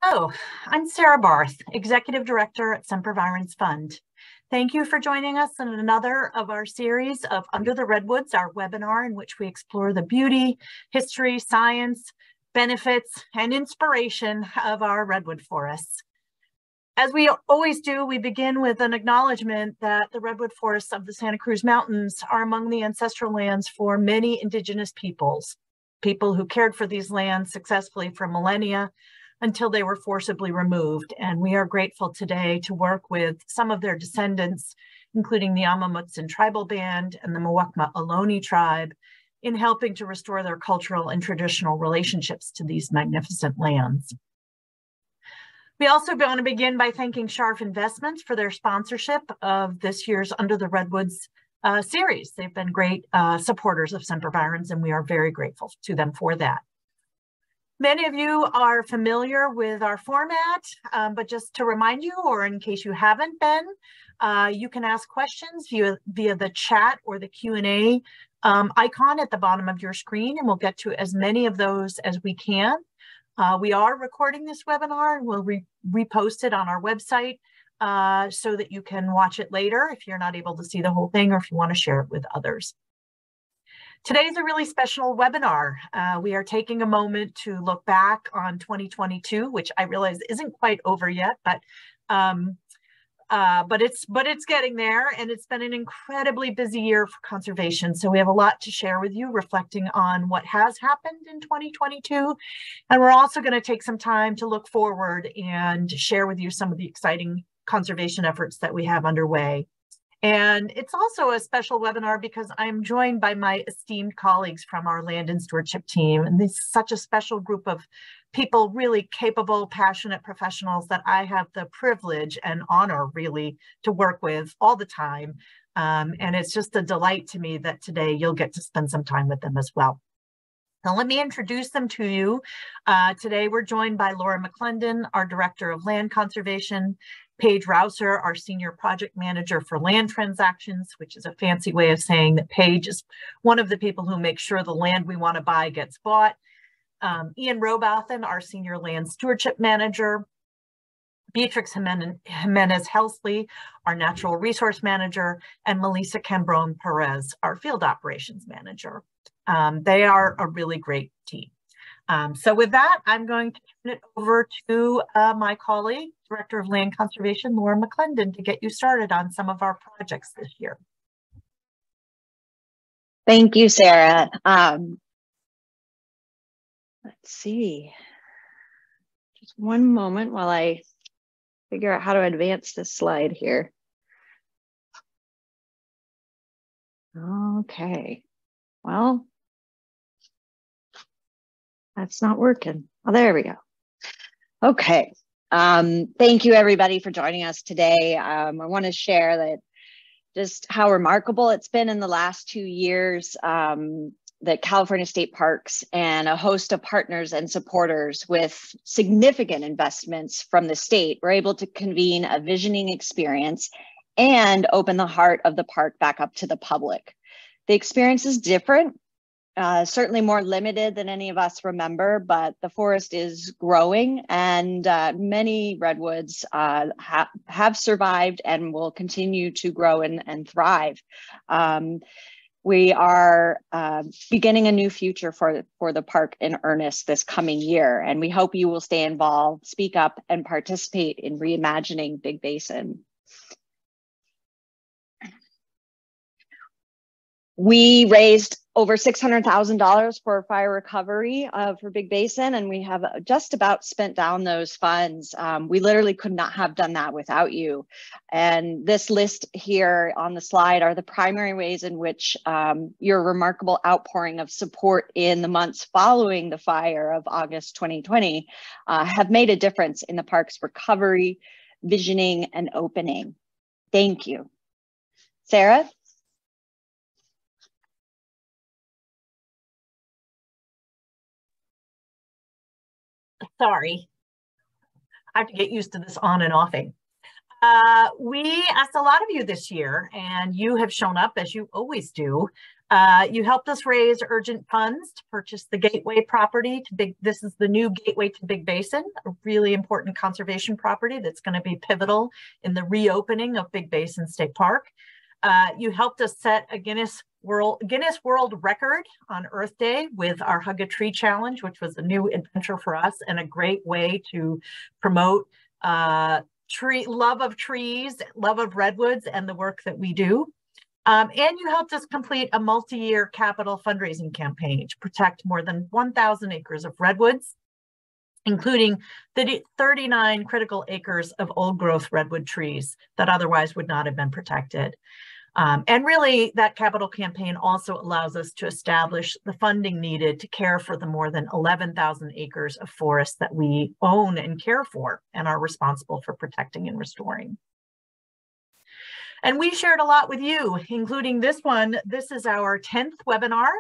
Hello, I'm Sarah Barth, Executive Director at Semper Virens Fund. Thank you for joining us in another of our series of Under the Redwoods, our webinar in which we explore the beauty, history, science, benefits, and inspiration of our redwood forests. As we always do, we begin with an acknowledgement that the redwood forests of the Santa Cruz Mountains are among the ancestral lands for many indigenous peoples, people who cared for these lands successfully for millennia until they were forcibly removed. And we are grateful today to work with some of their descendants, including the Amamutsin tribal band and the Muwekma Ohlone tribe, in helping to restore their cultural and traditional relationships to these magnificent lands. We also want to begin by thanking Scharf Investments for their sponsorship of this year's Under the Redwoods series. They've been great supporters of Semper Virens, and we are very grateful to them for that. Many of you are familiar with our format, but just to remind you, or in case you haven't been, you can ask questions via the chat or the Q&A icon at the bottom of your screen, and we'll get to as many of those as we can. We are recording this webinar, and we'll repost it on our website so that you can watch it later if you're not able to see the whole thing or if you want to share it with others. Today's a really special webinar. We are taking a moment to look back on 2022, which I realize isn't quite over yet, but it's getting there, and it's been an incredibly busy year for conservation. So we have a lot to share with you, reflecting on what has happened in 2022. And we're also going to take some time to look forward and share with you some of the exciting conservation efforts that we have underway. And it's also a special webinar because I'm joined by my esteemed colleagues from our land and stewardship team. And this is such a special group of people, really capable, passionate professionals that I have the privilege and honor really to work with all the time. And it's just a delight to me that today you'll get to spend some time with them as well. Now, let me introduce them to you. Today, we're joined by Laura McClendon, our Director of Land Conservation, Paige Rouser, our Senior Project Manager for Land Transactions, which is a fancy way of saying that Paige is one of the people who makes sure the land we want to buy gets bought. Ian Robathan, our Senior Land Stewardship Manager, Beatrix Jimenez Helsley, our Natural Resource Manager, and Melissa Cambron Perez, our Field Operations Manager. They are a really great team. So with that, I'm going to turn it over to my colleague, Director of Land Conservation, Laura McClendon, to get you started on some of our projects this year. Thank you, Sarah. Let's see. Just one moment while I figure out how to advance this slide here. Okay. Well, that's not working. Oh, there we go. Okay. Thank you, everybody, for joining us today. I want to share that just how remarkable it's been in the last 2 years that California State Parks and a host of partners and supporters with significant investments from the state were able to convene a visioning experience and open the heart of the park back up to the public. The experience is different. Certainly more limited than any of us remember, but the forest is growing, and many redwoods have survived and will continue to grow and thrive. We are beginning a new future for the park in earnest this coming year, and we hope you will stay involved, speak up, and participate in reimagining Big Basin. We raised over $600,000 for fire recovery for Big Basin, and we have just about spent down those funds. We literally could not have done that without you. And this list here on the slide are the primary ways in which your remarkable outpouring of support in the months following the fire of August 2020 have made a difference in the park's recovery, visioning, and opening. Thank you. Sarah? Sorry, I have to get used to this on and offing. We asked a lot of you this year, and you have shown up as you always do You helped us raise urgent funds to purchase the gateway property to this is the new gateway to Big Basin, a really important conservation property that's going to be pivotal in the reopening of Big Basin State Park. You helped us set a Guinness World Record on Earth Day with our Hug a Tree Challenge, which was a new adventure for us and a great way to promote love of trees, love of redwoods, and the work that we do. And you helped us complete a multi-year capital fundraising campaign to protect more than 1,000 acres of redwoods, including 39 critical acres of old growth redwood trees that otherwise would not have been protected. And really, that capital campaign also allows us to establish the funding needed to care for the more than 11,000 acres of forest that we own and care for and are responsible for protecting and restoring. And we shared a lot with you, including this one. This is our 10th webinar,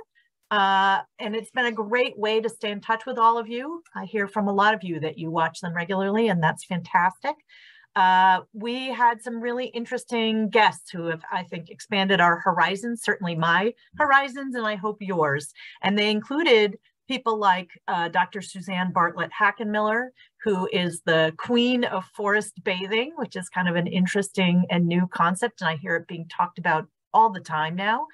and it's been a great way to stay in touch with all of you. I hear from a lot of you that you watch them regularly, and that's fantastic. We had some really interesting guests who have, I think, expanded our horizons, certainly my horizons, and I hope yours. And they included people like Dr. Suzanne Bartlett Hackenmiller, who is the queen of forest bathing, which is kind of an interesting and new concept, and I hear it being talked about all the time now.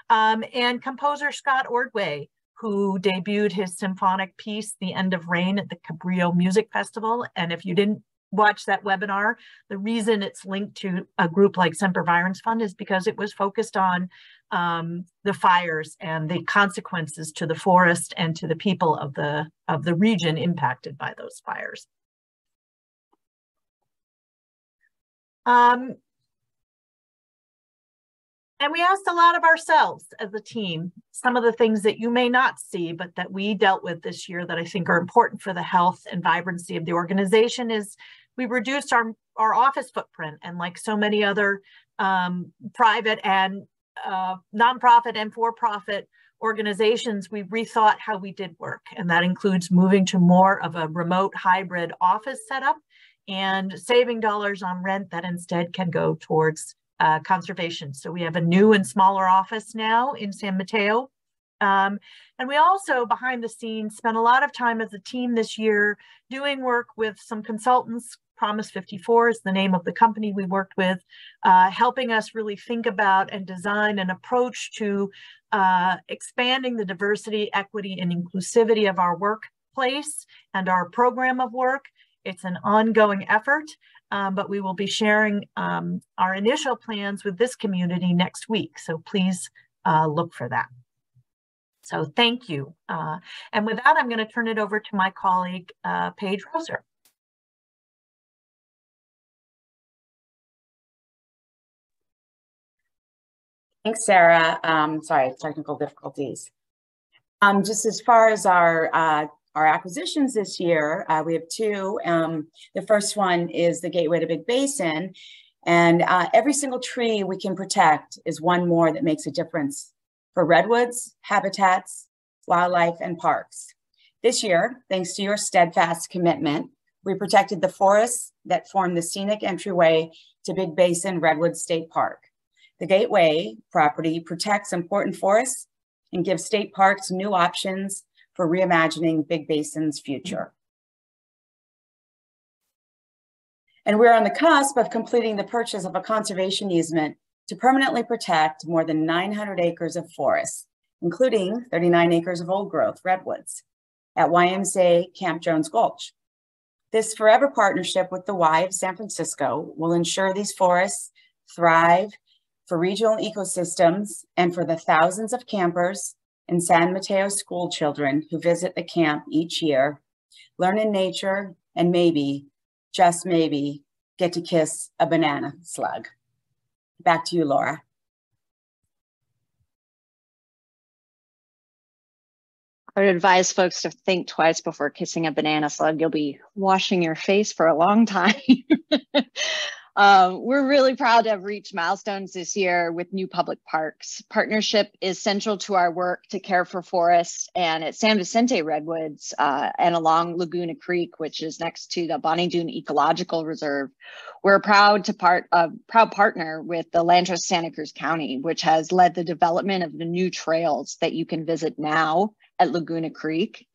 And composer Scott Ordway, who debuted his symphonic piece, The End of Rain, at the Cabrillo Music Festival. And if you didn't watch that webinar, the reason it's linked to a group like Semper Virens Fund is because it was focused on the fires and the consequences to the forest and to the people of the region impacted by those fires. And we asked a lot of ourselves as a team. Some of the things that you may not see, but that we dealt with this year that I think are important for the health and vibrancy of the organization is we reduced our office footprint. And like so many other private and nonprofit and for-profit organizations, we rethought how we did work. And that includes moving to more of a remote hybrid office setup and saving dollars on rent that instead can go towards conservation. So we have a new and smaller office now in San Mateo. And we also, behind the scenes, spent a lot of time as a team this year doing work with some consultants. Promise 54 is the name of the company we worked with, helping us really think about and design an approach to expanding the diversity, equity, and inclusivity of our workplace and our program of work. It's an ongoing effort, but we will be sharing our initial plans with this community next week. So please look for that. So thank you. And with that, I'm going to turn it over to my colleague, Paige Roser. Thanks, Sarah. Sorry, technical difficulties. Just as far as our acquisitions this year, we have two. The first one is the Gateway to Big Basin, and every single tree we can protect is one more that makes a difference for redwoods, habitats, wildlife, and parks. This year, thanks to your steadfast commitment, we protected the forests that form the scenic entryway to Big Basin Redwood State Park. The Gateway property protects important forests and gives state parks new options for reimagining Big Basin's future. And we're on the cusp of completing the purchase of a conservation easement to permanently protect more than 900 acres of forest, including 39 acres of old growth redwoods at YMCA Camp Jones Gulch. This forever partnership with the Y of San Francisco will ensure these forests thrive for regional ecosystems and for the thousands of campers and San Mateo school children who visit the camp each year, learn in nature, and maybe, just maybe, get to kiss a banana slug. Back to you, Laura. I would advise folks to think twice before kissing a banana slug. You'll be washing your face for a long time. We're really proud to have reached milestones this year with new public parks. Partnership is central to our work to care for forests, and at San Vicente Redwoods and along Laguna Creek, which is next to the Bonnie Doon Ecological Reserve, we're proud partner with the Land Trust Santa Cruz County, which has led the development of the new trails that you can visit now at Laguna Creek.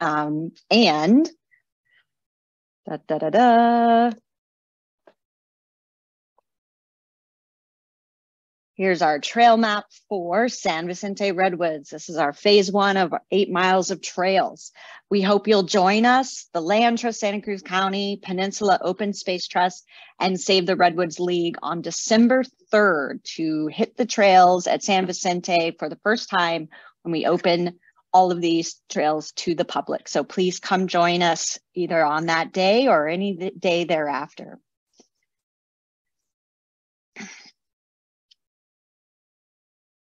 Here's our trail map for San Vicente Redwoods. This is our phase 1 of 8 miles of trails. We hope you'll join us, the Land Trust Santa Cruz County, Peninsula Open Space Trust, and Save the Redwoods League on December 3rd to hit the trails at San Vicente for the first time when we open all of these trails to the public. So please come join us either on that day or any day thereafter.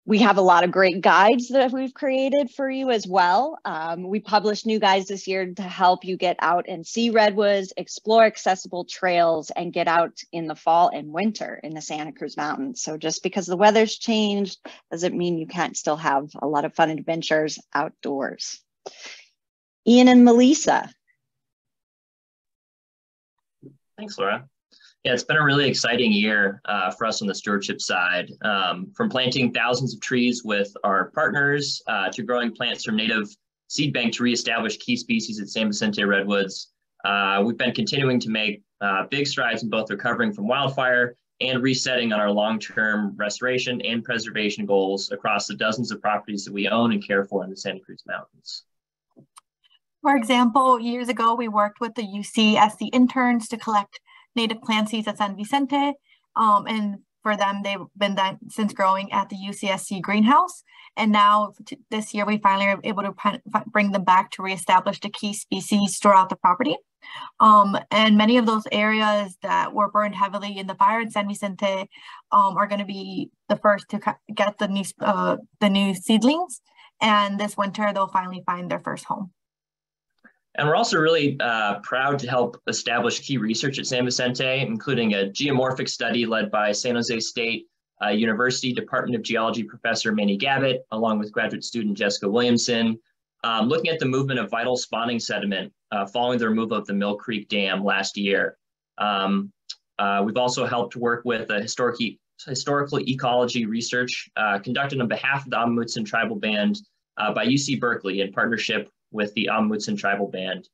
We have a lot of great guides that we've created for you as well. We published new guides this year to help you get out and see redwoods, explore accessible trails, and get out in the fall and winter in the Santa Cruz Mountains. So just because the weather's changed doesn't mean you can't still have a lot of fun adventures outdoors. Ian and Melissa. Thanks, Laura. Yeah, it's been a really exciting year for us on the stewardship side. From planting thousands of trees with our partners to growing plants from native seed bank to reestablish key species at San Vicente Redwoods. We've been continuing to make big strides in both recovering from wildfire and resetting on our long-term restoration and preservation goals across the dozens of properties that we own and care for in the Santa Cruz Mountains. For example, years ago, we worked with the UCSC interns to collect native plant seeds at San Vicente, and for them, they've been since growing at the UCSC greenhouse. And now this year, we finally are able to bring them back to reestablish the key species throughout the property. And many of those areas that were burned heavily in the fire in San Vicente are going to be the first to get the new seedlings. And this winter, they'll finally find their first home. And we're also really proud to help establish key research at San Vicente, including a geomorphic study led by San Jose State University Department of Geology professor Manny Gavitt, along with graduate student Jessica Williamson, looking at the movement of vital spawning sediment following the removal of the Mill Creek Dam last year. We've also helped work with a historical ecology research conducted on behalf of the Amundsen Tribal Band by UC Berkeley in partnership with the Amundsen Tribal Band.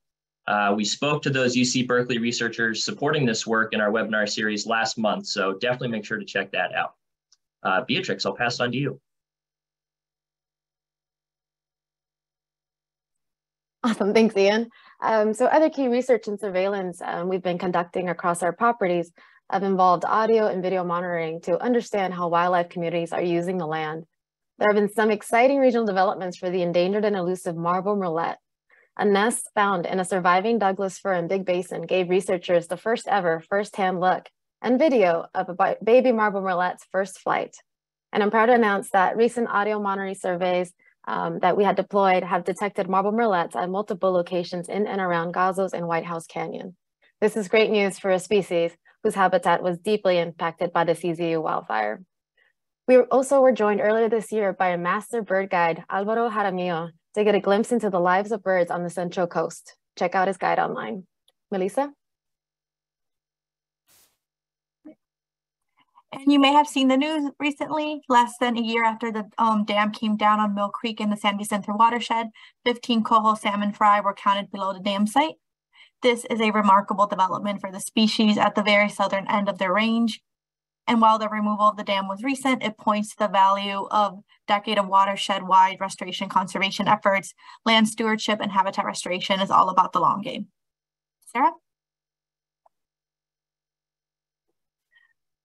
We spoke to those UC Berkeley researchers supporting this work in our webinar series last month, so definitely make sure to check that out. Beatrix, I'll pass it on to you. Awesome, thanks, Ian. So other key research and surveillance we've been conducting across our properties have involved audio and video monitoring to understand how wildlife communities are using the land. There have been some exciting regional developments for the endangered and elusive marble murrelet. A nest found in a surviving Douglas fir in Big Basin gave researchers the first ever first-hand look and video of a baby marble murrelet's first flight. And I'm proud to announce that recent audio monitoring surveys that we had deployed have detected marble murrelets at multiple locations in and around Gazos and White House Canyon. This is great news for a species whose habitat was deeply impacted by the CZU wildfire. We also were joined earlier this year by a master bird guide, Alvaro Jaramillo, to get a glimpse into the lives of birds on the Central Coast. Check out his guide online. Melissa? And you may have seen the news recently, less than a year after the dam came down on Mill Creek in the San Vicente watershed, 15 coho salmon fry were counted below the dam site. This is a remarkable development for the species at the very southern end of their range. And while the removal of the dam was recent, it points to the value of decade of watershed-wide restoration conservation efforts. Land stewardship and habitat restoration is all about the long game. Sarah?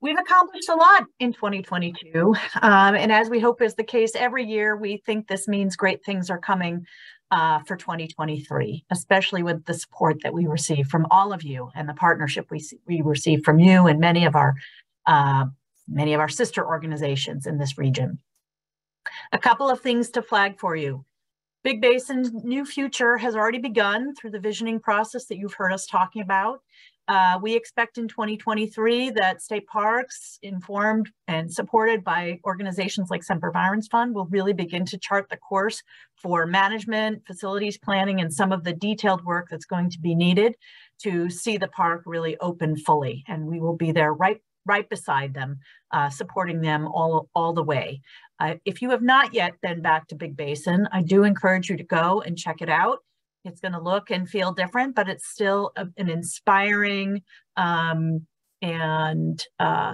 We've accomplished a lot in 2022. And as we hope is the case every year, we think this means great things are coming for 2023, especially with the support that we receive from all of you and the partnership we receive from you and many of our sister organizations in this region. A couple of things to flag for you. Big Basin's new future has already begun through the visioning process that you've heard us talking about. We expect in 2023 that state parks, informed and supported by organizations like Semper Virens Fund, will really begin to chart the course for management, facilities planning, and some of the detailed work that's going to be needed to see the park really open fully. And we will be there right beside them, supporting them all the way. If you have not yet been back to Big Basin, I do encourage you to go and check it out. It's going to look and feel different, but it's still an inspiring and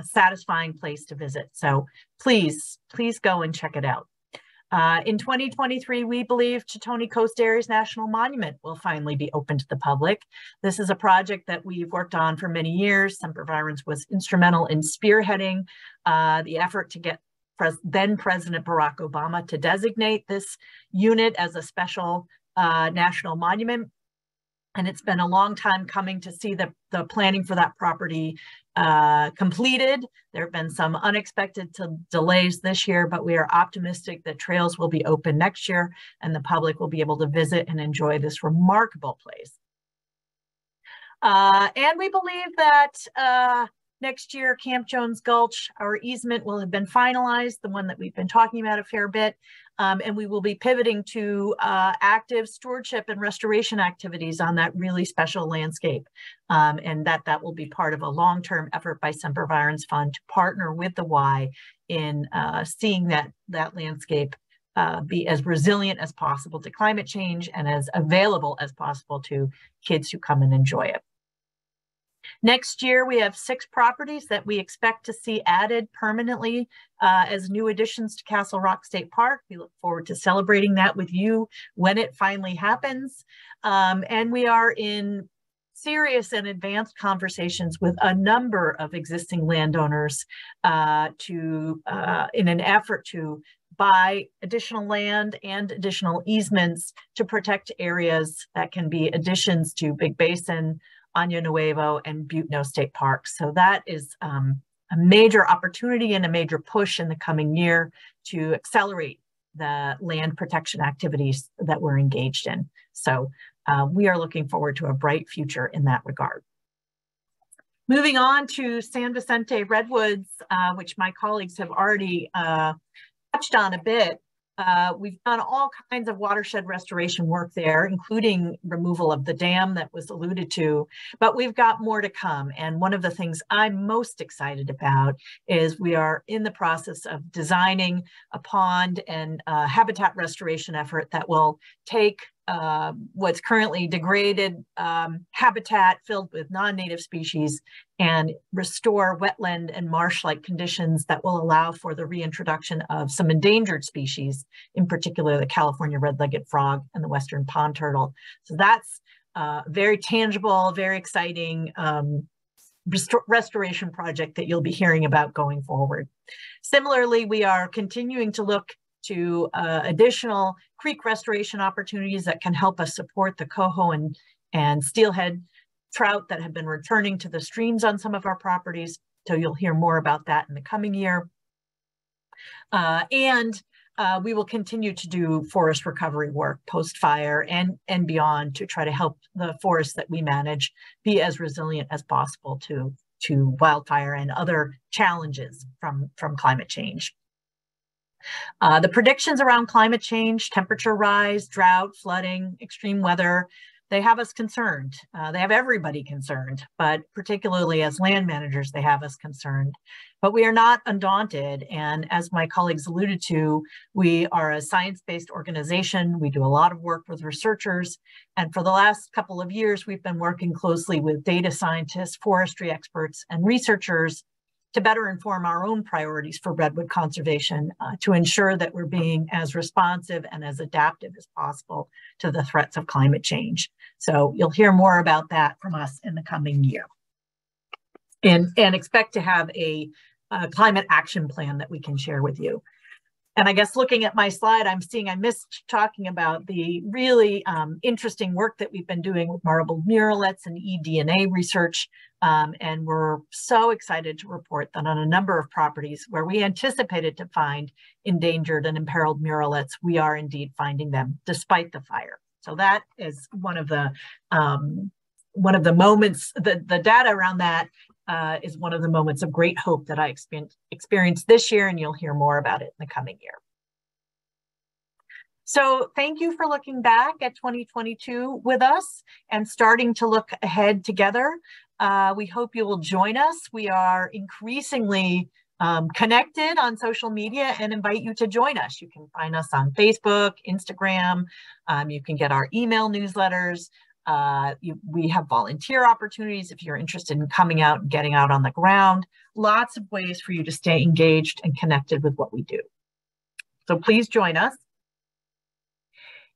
satisfying place to visit. So please go and check it out. In 2023, we believe Chitoni Coast Areas National Monument will finally be open to the public. This is a project that we've worked on for many years. Semper Virens was instrumental in spearheading the effort to get then President Barack Obama to designate this unit as a special national monument. And it's been a long time coming to see the planning for that property completed. There have been some unexpected delays this year, but we are optimistic that trails will be open next year and the public will be able to visit and enjoy this remarkable place. And we believe that next year, Camp Jones Gulch, our easement will have been finalized, the one that we've been talking about a fair bit. And we will be pivoting to active stewardship and restoration activities on that really special landscape. And that will be part of a long-term effort by Semper Virens Fund to partner with the Y in seeing that landscape be as resilient as possible to climate change and as available as possible to kids who come and enjoy it. Next year, we have 6 properties that we expect to see added permanently as new additions to Castle Rock State Park. We look forward to celebrating that with you when it finally happens. And we are in serious and advanced conversations with a number of existing landowners in an effort to buy additional land and additional easements to protect areas that can be additions to Big Basin, Año Nuevo, and Butno State Parks. So that is a major opportunity and a major push in the coming year to accelerate the land protection activities that we're engaged in. So we are looking forward to a bright future in that regard. Moving on to San Vicente Redwoods, which my colleagues have already touched on a bit. We've done all kinds of watershed restoration work there, including removal of the dam that was alluded to, but we've got more to come. And one of the things I'm most excited about is we are in the process of designing a pond and habitat restoration effort that will take what's currently degraded habitat filled with non-native species and restore wetland and marsh-like conditions that will allow for the reintroduction of some endangered species, in particular the California red-legged frog and the western pond turtle. So that's very tangible, very exciting restoration project that you'll be hearing about going forward. Similarly, we are continuing to look to additional creek restoration opportunities that can help us support the coho and steelhead trout that have been returning to the streams on some of our properties. So you'll hear more about that in the coming year. We will continue to do forest recovery work post-fire and beyond to try to help the forests that we manage be as resilient as possible to wildfire and other challenges from climate change. The predictions around climate change, temperature rise, drought, flooding, extreme weather, they have us concerned. They have everybody concerned, but particularly as land managers, they have us concerned. But we are not undaunted. And as my colleagues alluded to, we are a science-based organization. We do a lot of work with researchers. And for the last couple of years, we've been working closely with data scientists, forestry experts, and researchers to better inform our own priorities for redwood conservation, to ensure that we're being as responsive and as adaptive as possible to the threats of climate change. So you'll hear more about that from us in the coming year. And expect to have a climate action plan that we can share with you. And I guess looking at my slide, I missed talking about the really interesting work that we've been doing with marbled murrelets and eDNA research. And we're so excited to report that on a number of properties where we anticipated to find endangered and imperiled murrelets, we are indeed finding them despite the fire. So that is one of the one of the moments, the data around that is one of the moments of great hope that I experienced this year, and you'll hear more about it in the coming year. So thank you for looking back at 2022 with us and starting to look ahead together. We hope you will join us. We are increasingly connected on social media and invite you to join us. You can find us on Facebook, Instagram. You can get our email newsletters. We have volunteer opportunities if you're interested in coming out and getting out on the ground. Lots of ways for you to stay engaged and connected with what we do. So please join us.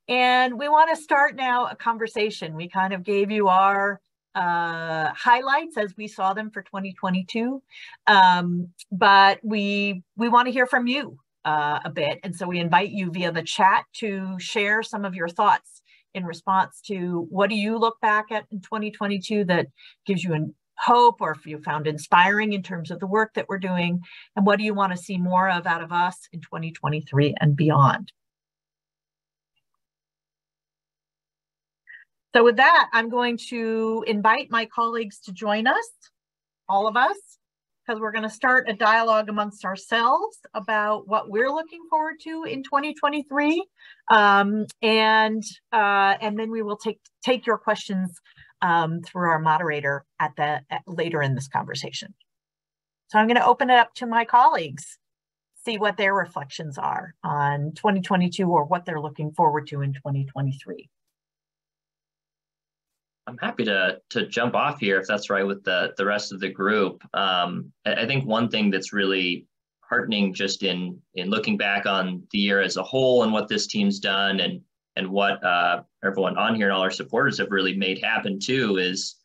And we want to start now a conversation. We kind of gave you our highlights as we saw them for 2022, but we want to hear from you a bit. And so we invite you via the chat to share some of your thoughts in response to what do you look back at in 2022 that gives you hope, or if you found inspiring in terms of the work that we're doing, and what do you want to see more of out of us in 2023 and beyond. So with that, I'm going to invite my colleagues to join us, all of us, because we're going to start a dialogue amongst ourselves about what we're looking forward to in 2023. And then we will take your questions through our moderator later in this conversation. So I'm going to open it up to my colleagues, see what their reflections are on 2022 or what they're looking forward to in 2023. I'm happy to jump off here if that's right with the rest of the group. I think one thing that's really heartening just in looking back on the year as a whole and what this team's done and what everyone on here and all our supporters have really made happen too is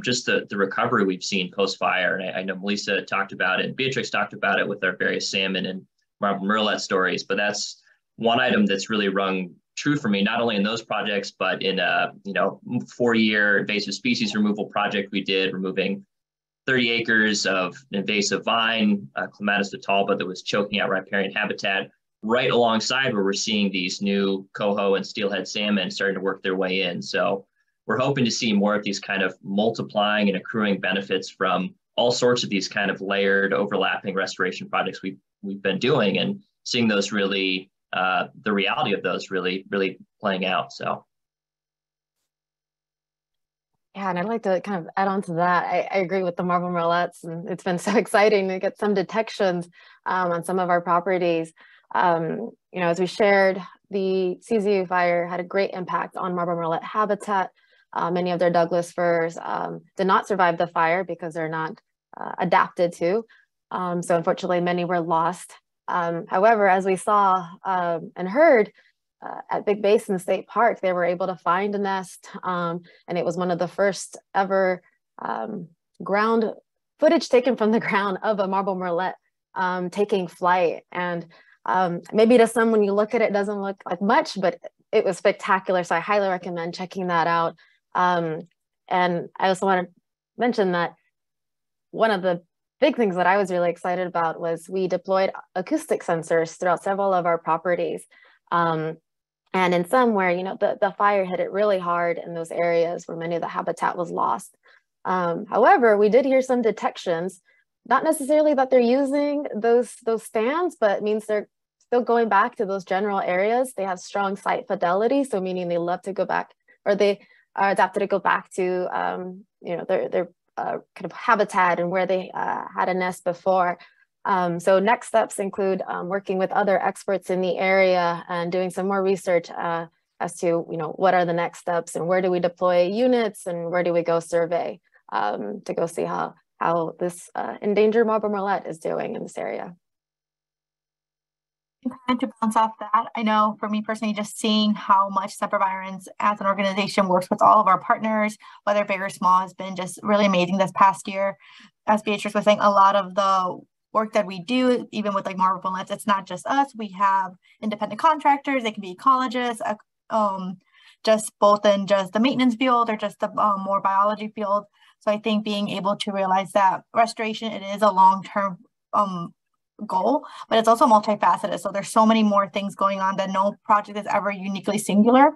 just the recovery we've seen post-fire. And I know Melissa talked about it and Beatrix talked about it with our various salmon and marble murrelet stories, but that's one item that's really rung true for me, not only in those projects, but in a 4-year invasive species removal project we did, removing 30 acres of invasive vine, Clematis vitalba, that was choking out riparian habitat, right alongside where we're seeing these new coho and steelhead salmon starting to work their way in. So we're hoping to see more of these kind of multiplying and accruing benefits from all sorts of these kind of layered overlapping restoration projects we've been doing, and seeing those really the reality of those really playing out. So yeah, and I'd like to kind of add on to that. I agree with the marble murrelets, and it's been so exciting to get some detections on some of our properties. As we shared, the CZU fire had a great impact on marble murrelet habitat. Many of their Douglas firs did not survive the fire because they're not adapted to. So unfortunately, many were lost. However, as we saw and heard at Big Basin State Park, they were able to find a nest, and it was one of the first ever ground footage taken from the ground of a marble murrelet taking flight. And maybe to some, when you look at it, it doesn't look like much, but it was spectacular. So I highly recommend checking that out. And I also want to mention that one of the big things that I was really excited about was we deployed acoustic sensors throughout several of our properties. And in some where, the fire hit it really hard in those areas where many of the habitat was lost. However, we did hear some detections, not necessarily that they're using those stands, but it means they're still going back to those general areas. They have strong site fidelity, so meaning they love to go back, or they are adapted to go back to their kind of habitat and where they had a nest before. So next steps include working with other experts in the area and doing some more research as to what are the next steps and where do we deploy units and where do we go survey to go see how this endangered marble murrelet is doing in this area. And to bounce off that, I know for me personally, just seeing how much Semper Virens as an organization works with all of our partners, whether big or small, has been just really amazing this past year. As Beatrix was saying, a lot of the work that we do, even with like marble murrelets, it's not just us. We have independent contractors. They can be ecologists, just both in just the maintenance field or just the more biology field. So I think being able to realize that restoration, it is a long-term goal, but it's also multifaceted. So there's so many more things going on that no project is ever uniquely singular.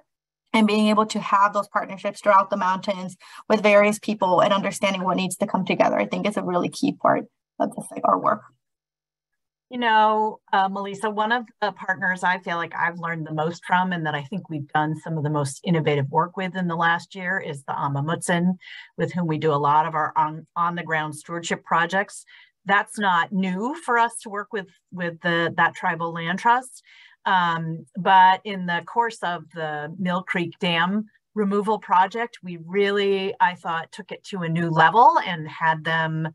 and being able to have those partnerships throughout the mountains with various people and understanding what needs to come together, I think is a really key part of this, like, our work. You know, Melissa, one of the partners I feel like I've learned the most from, and that I think we've done some of the most innovative work with in the last year, is the Amamutsin, with whom we do a lot of our on the ground stewardship projects. That's not new for us to work with that tribal land trust. But in the course of the Mill Creek Dam removal project, we really, I thought, took it to a new level and had them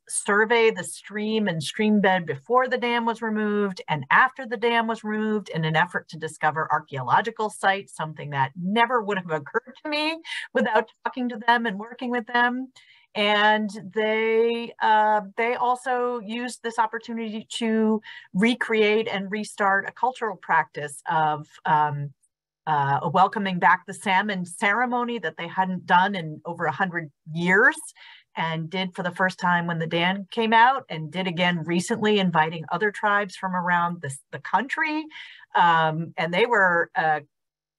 survey the stream and stream bed before the dam was removed and after the dam was removed, in an effort to discover archaeological sites, something that never would have occurred to me without talking to them and working with them. And they also used this opportunity to recreate and restart a cultural practice of welcoming back the salmon ceremony that they hadn't done in over 100 years, and did for the first time when the dam came out, and did again recently, inviting other tribes from around the country. And they were,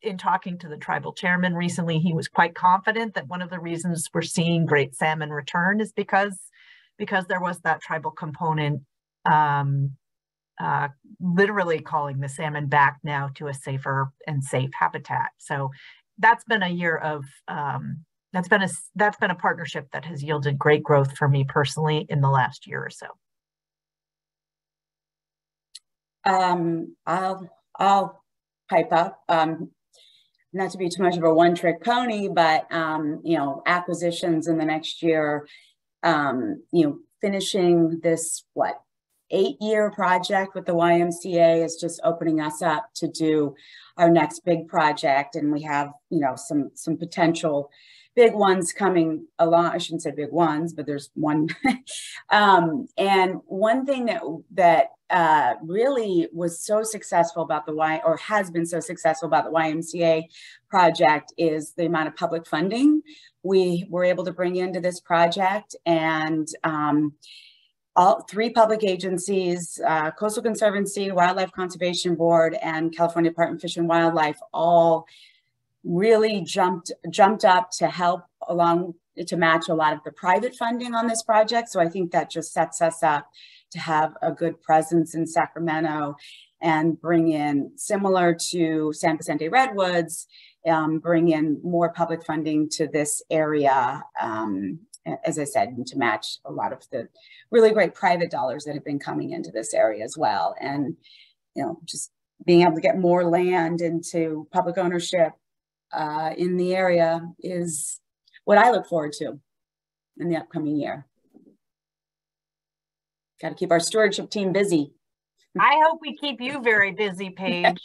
in talking to the tribal chairman recently, he was quite confident that one of the reasons we're seeing great salmon return is because there was that tribal component, literally calling the salmon back now to a safer and safe habitat. So that's been a year of, that's been a partnership that has yielded great growth for me personally in the last year or so. I'll pipe up. Not to be too much of a one-trick pony, but you know, acquisitions in the next year, you know, finishing this 8-year project with the YMCA is just opening us up to do our next big project, and we have, you know, some potential big ones coming along. I shouldn't say big ones, but there's one. And one thing that really was so successful about has been so successful about the YMCA project is the amount of public funding we were able to bring into this project. And all 3 public agencies, Coastal Conservancy, Wildlife Conservation Board, and California Department of Fish and Wildlife, all really jumped up to help along to match a lot of the private funding on this project. So I think that just sets us up to have a good presence in Sacramento and bring in, similar to San Vicente Redwoods, bring in more public funding to this area, as I said, and to match a lot of the really great private dollars that have been coming into this area as well. And, you know, just being able to get more land into public ownership in the area is what I look forward to in the upcoming year. Got to keep our stewardship team busy. I hope we keep you very busy, Paige.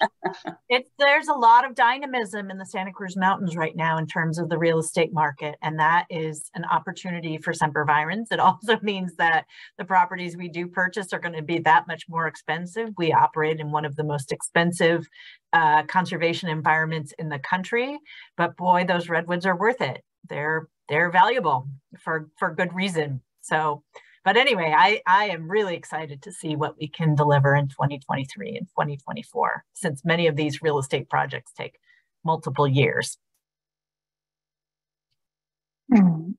There's a lot of dynamism in the Santa Cruz Mountains right now in terms of the real estate market, and that is an opportunity for Semper Virens. It also means that the properties we do purchase are going to be that much more expensive. We operate in one of the most expensive conservation environments in the country, but boy, those redwoods are worth it. They're valuable for good reason. So. But anyway, I am really excited to see what we can deliver in 2023 and 2024, since many of these real estate projects take multiple years.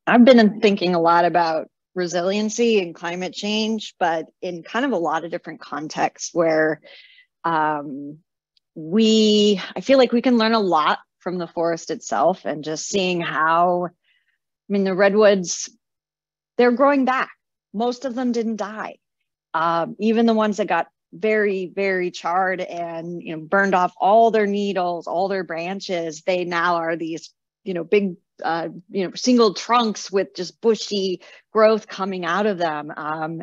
I've been thinking a lot about resiliency and climate change, but in kind of a lot of different contexts where I feel like we can learn a lot from the forest itself, and just seeing how, I mean, the redwoods, they're growing back. Most of them didn't die. Even the ones that got very, very charred and, you know, burned off all their needles, all their branches, they now are these, you know, big, you know, single trunks with just bushy growth coming out of them.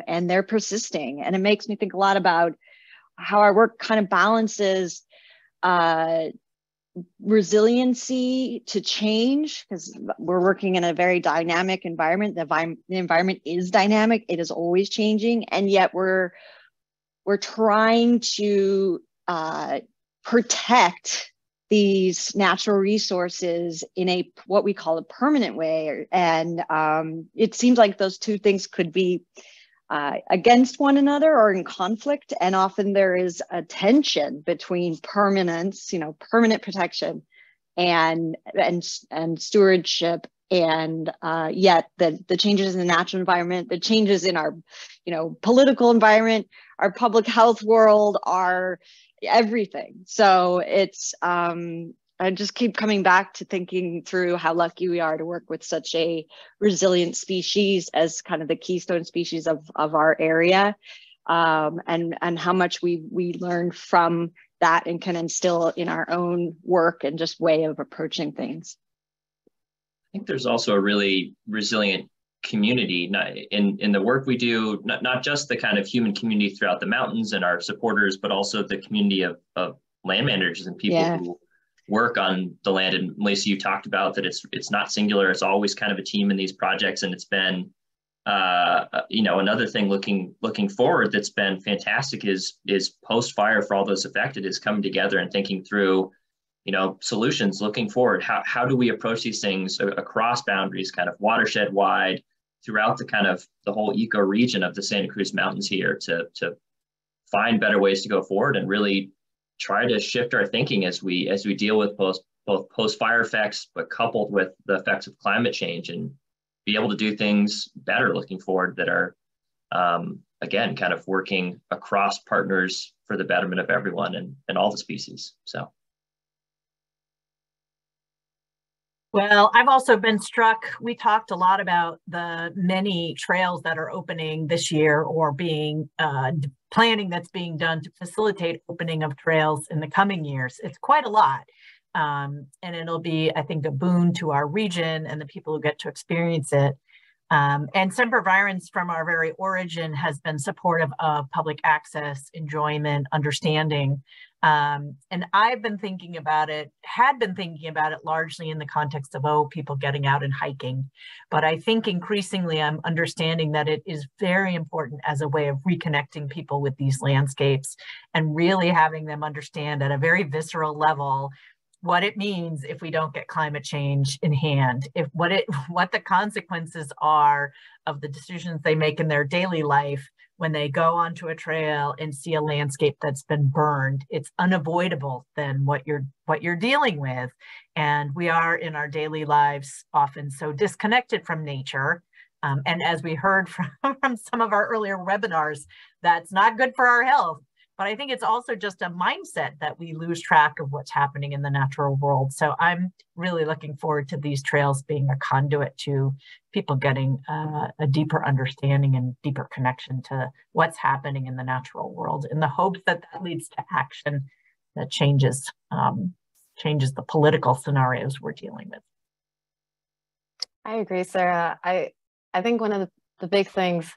And they're persisting. And it makes me think a lot about how our work kind of balances resiliency to change, because we're working in a very dynamic environment. The environment is dynamic, it is always changing, and yet we're trying to protect these natural resources in what we call a permanent way. And it seems like those two things could be against one another or in conflict. And often there is a tension between permanence, you know, permanent protection, and stewardship, and yet the changes in the natural environment, the changes in our, political environment, our public health world, are everything. So it's I just keep coming back to thinking through how lucky we are to work with such a resilient species as kind of the keystone species of our area, and how much we learn from that and can instill in our own work and just way of approaching things. I think there's also a really resilient community in the work we do, not just the kind of human community throughout the mountains and our supporters, but also the community of land managers and people who work on the land. And Lacey, you talked about that it's not singular, it's always kind of a team in these projects. And it's been, another thing looking forward that's been fantastic is post-fire for all those affected is coming together and thinking through solutions looking forward. How do we approach these things across boundaries, kind of watershed wide, throughout the whole eco region of the Santa Cruz Mountains here, to find better ways to go forward and really try to shift our thinking as we deal with both post-fire effects, but coupled with the effects of climate change, and be able to do things better looking forward that are, again, kind of working across partners for the betterment of everyone and all the species. So. Well, I've also been struck, we talked a lot about the many trails that are opening this year, or being planning that's being done to facilitate opening of trails in the coming years. It's quite a lot. And it'll be, I think, a boon to our region and the people who get to experience it. And Semper Virens, from our very origin, has been supportive of public access, enjoyment, understanding. And I've been thinking about it, had been thinking about it largely in the context of, people getting out and hiking. But I think increasingly I'm understanding that it is very important as a way of reconnecting people with these landscapes and really having them understand at a very visceral level what it means if we don't get climate change in hand, what the consequences are of the decisions they make in their daily life when they go onto a trail and see a landscape that's been burned. It's unavoidable then what you're dealing with. And we are in our daily lives often so disconnected from nature. And as we heard from some of our earlier webinars, that's not good for our health. But I think it's also just a mindset that we lose track of what's happening in the natural world. So I'm really looking forward to these trails being a conduit to people getting a deeper understanding and deeper connection to what's happening in the natural world, in the hopes that that leads to action that changes the political scenarios we're dealing with. I agree, Sarah. I think one of the big things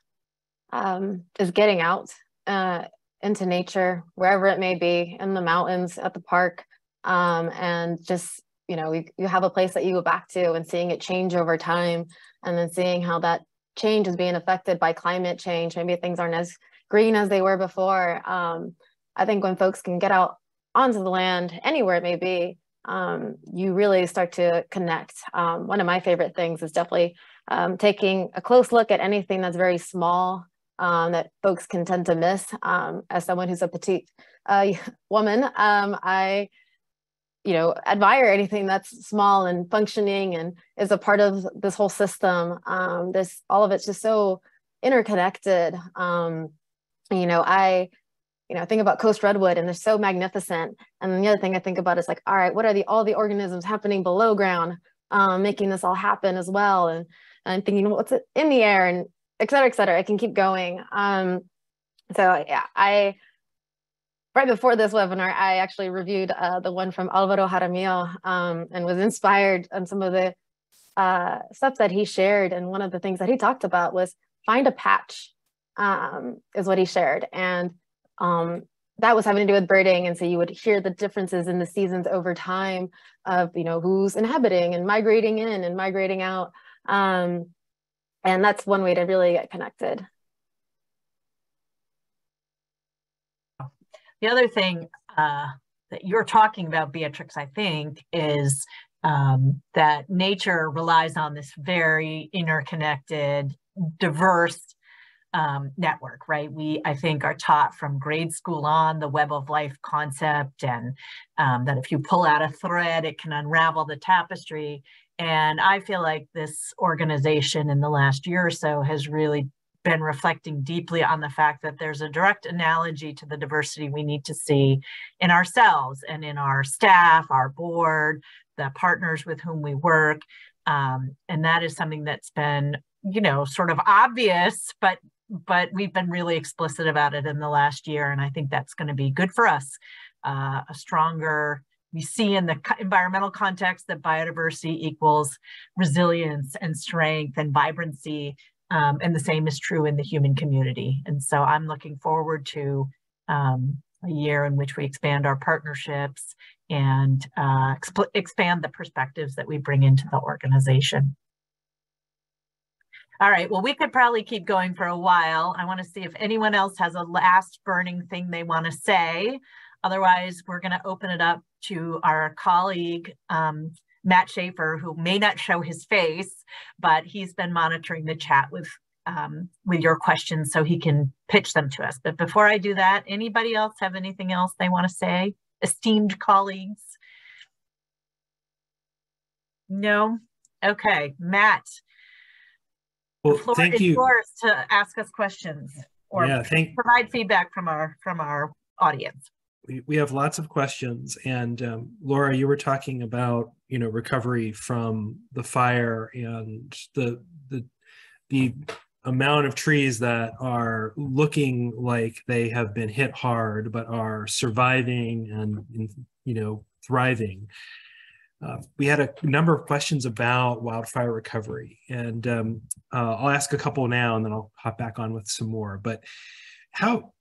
is getting out into nature, wherever it may be, in the mountains, at the park, and just, you have a place that you go back to and seeing it change over time, and then seeing how that change is being affected by climate change. Maybe things aren't as green as they were before. I think when folks can get out onto the land, anywhere it may be, you really start to connect. One of my favorite things is definitely taking a close look at anything that's very small, that folks can tend to miss. As someone who's a petite woman, I admire anything that's small and functioning and is a part of this whole system. All of it's just so interconnected. I think about Coast Redwood, and they're so magnificent. And then the other thing I think about is like, all right, what are all the organisms happening below ground, making this all happen as well? And I'm thinking, what's in the air, and et cetera, et cetera. I can keep going. So yeah, right before this webinar, I actually reviewed the one from Alvaro Jaramillo, and was inspired on some of the stuff that he shared. And one of the things that he talked about was find a patch, is what he shared. And that was having to do with birding. And so you would hear the differences in the seasons over time of, who's inhabiting and migrating in and migrating out. And that's one way to really get connected. The other thing that you're talking about, Beatrix, I think, is that nature relies on this very interconnected, diverse network, right? We, I think, are taught from grade school on the web of life concept, and that if you pull out a thread, it can unravel the tapestry. And I feel like this organization in the last year or so has really been reflecting deeply on the fact that there's a direct analogy to the diversity we need to see in ourselves and in our staff, our board, the partners with whom we work. And that is something that's been, you know, sort of obvious, but we've been really explicit about it in the last year. And I think that's going to be good for us. A stronger, we see in the environmental context that biodiversity equals resilience and strength and vibrancy. And the same is true in the human community. And so I'm looking forward to a year in which we expand our partnerships and expand the perspectives that we bring into the organization. All right, well, we could probably keep going for a while. I want to see if anyone else has a last burning thing they want to say. Otherwise, we're going to open it up to our colleague, Matt Schaefer, who may not show his face, but he's been monitoring the chat with your questions so he can pitch them to us. But before I do that, anybody else have anything else they want to say? Esteemed colleagues? No? Okay, Matt. Well, the floor thank is you. yours to ask us questions or provide feedback from our audience. We have lots of questions, and Laura, you were talking about, you know, recovery from the fire and the amount of trees that are looking like they have been hit hard but are surviving and you know, thriving. We had a number of questions about wildfire recovery, and I'll ask a couple now and then I'll hop back on with some more. But how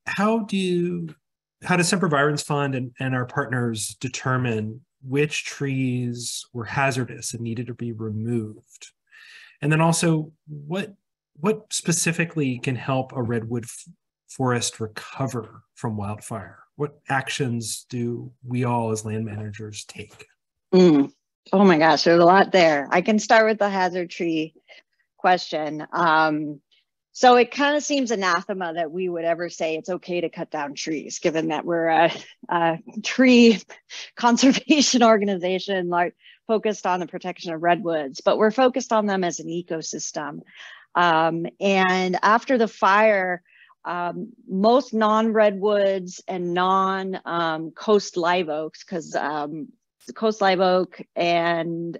does Semper Virens Fund and our partners determine which trees were hazardous and needed to be removed? And then also, what specifically can help a redwood forest recover from wildfire? What actions do we all as land managers take? Oh my gosh, there's a lot there. I can start with the hazard tree question. So it kind of seems anathema that we would ever say it's okay to cut down trees, given that we're a tree conservation organization like focused on the protection of redwoods, but we're focused on them as an ecosystem. And after the fire, most non-redwoods and non-coast live oaks, because the coast live oak and